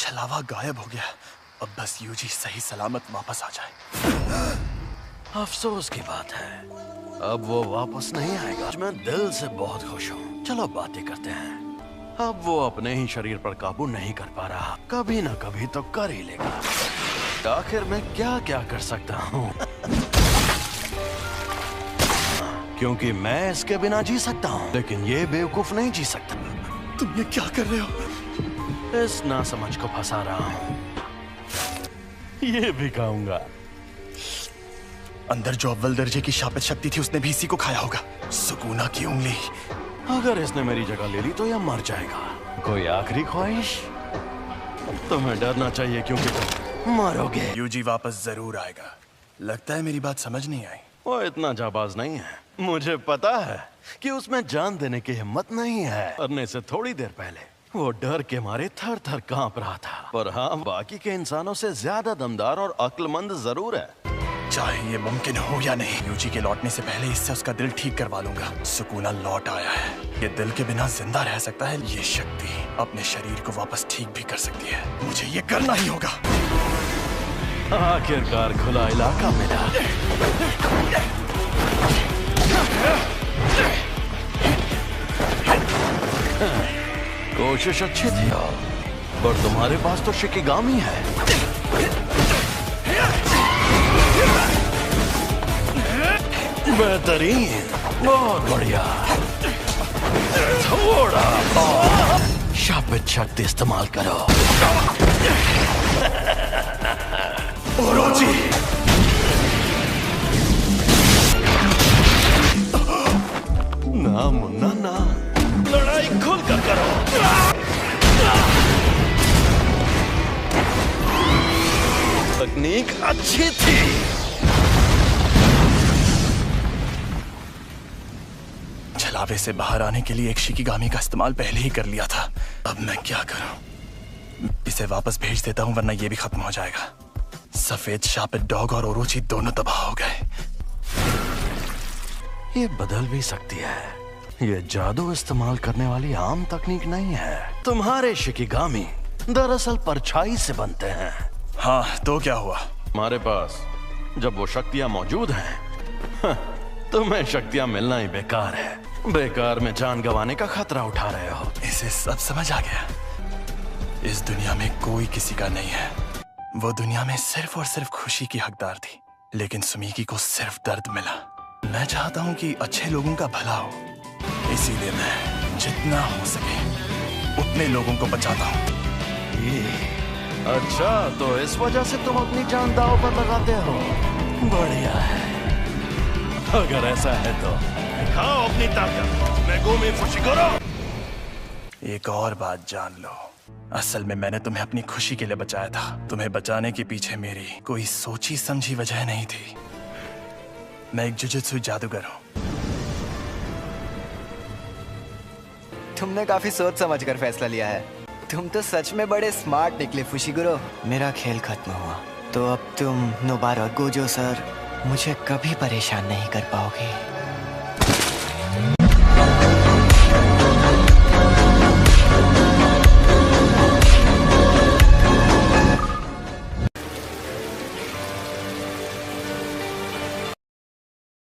छलावा गायब हो गया। अब बस यूजी सही सलामत वापस आ जाए। अफसोस की बात है, अब वो वापस नहीं आएगा। मैं दिल से बहुत खुश हूँ। चलो बातें करते हैं। अब वो अपने ही शरीर पर काबू नहीं कर पा रहा, कभी ना कभी तो कर ही लेगा। आखिर मैं क्या क्या कर सकता हूँ क्योंकि मैं इसके बिना जी सकता हूँ, लेकिन ये बेवकूफ नहीं जी सकता। तुम ये क्या कर रहे हो? इस नासमझ को फंसा रहा हूँ। ये भी खाऊंगा। अंदर जो अव्वल दर्जे की शापित शक्ति थी उसने भी इसी को खाया होगा। सुकूना की उंगली। अगर इसने मेरी जगह ले ली तो यह मर जाएगा। कोई आखिरी ख्वाहिश? तुम्हें डरना चाहिए क्योंकि तुम मरोगे। यूजी वापस जरूर आएगा। लगता है मेरी बात समझ नहीं आई। वो इतना जाबाज नहीं है। मुझे पता है कि उसमें जान देने की हिम्मत नहीं है। मरने से थोड़ी देर पहले वो डर के मारे थर थर कांप रहा था। पर हाँ, बाकी के इंसानों से ज्यादा दमदार और अक्लमंद जरूर है। चाहे ये मुमकिन हो या नहीं, यूजी के लौटने से पहले इससे उसका दिल ठीक करवा लूंगा। सुकूना लौट आया है। ये दिल के बिना जिंदा रह सकता है। ये शक्ति अपने शरीर को वापस ठीक भी कर सकती है। मुझे ये करना ही होगा। आखिरकार खुला इलाका मिला। कोशिश अच्छी थी, पर तुम्हारे पास तो शिकिगामी है। बेहतरीन, बहुत बढ़िया। थोड़ा और शापित शक्ति इस्तेमाल करो। ओरोची! ना मुन्ना ना, लड़ाई खुलकर करो। तकनीक अच्छी थी। छलावे से बाहर आने के लिए एक शिकिगामी का इस्तेमाल पहले ही कर लिया था। अब मैं क्या करूं? इसे वापस भेज देता हूं वरना ये भी खत्म हो जाएगा। सफेद शापित डॉग और ओरोची दोनों तबाह हो गए। ये बदल भी सकती है। ये जादू इस्तेमाल करने वाली आम तकनीक नहीं है। तुम्हारे शिकिगामी दरअसल परछाई से बनते हैं। हाँ, तो क्या हुआ? हमारे पास जब वो शक्तियां मौजूद हैं, तुम्हें शक्तियां मिलना ही बेकार है। बेकार में जान गंवाने का खतरा उठा रहे हो। इसे सब समझ आ गया। इस दुनिया में कोई किसी का नहीं है। वो दुनिया में सिर्फ और सिर्फ खुशी की हकदार थी, लेकिन सुमीकी को सिर्फ दर्द मिला। मैं चाहता हूँ कि अच्छे लोगों का भला हो, इसीलिए मैं जितना हो सके उतने लोगों को बचाता हूँ। अच्छा, तो इस वजह से तुम अपनी जान दांव पर लगाते हो। बढ़िया है। अगर ऐसा है तो दिखाओ अपनी ताकत। Megumi Fushiguro. एक और बात जान लो, असल में मैंने तुम्हें अपनी खुशी के लिए बचाया था। तुम्हें बचाने के पीछे मेरी कोई सोची समझी वजह नहीं थी। मैं एक जुजुत्सु जादूगर हूँ। तुमने काफी सोच समझ कर फैसला लिया है। तुम तो सच में बड़े स्मार्ट निकले फुशिगुरो। मेरा खेल खत्म हुआ तो अब तुम नोबारा और गोजो सर मुझे कभी परेशान नहीं कर पाओगे।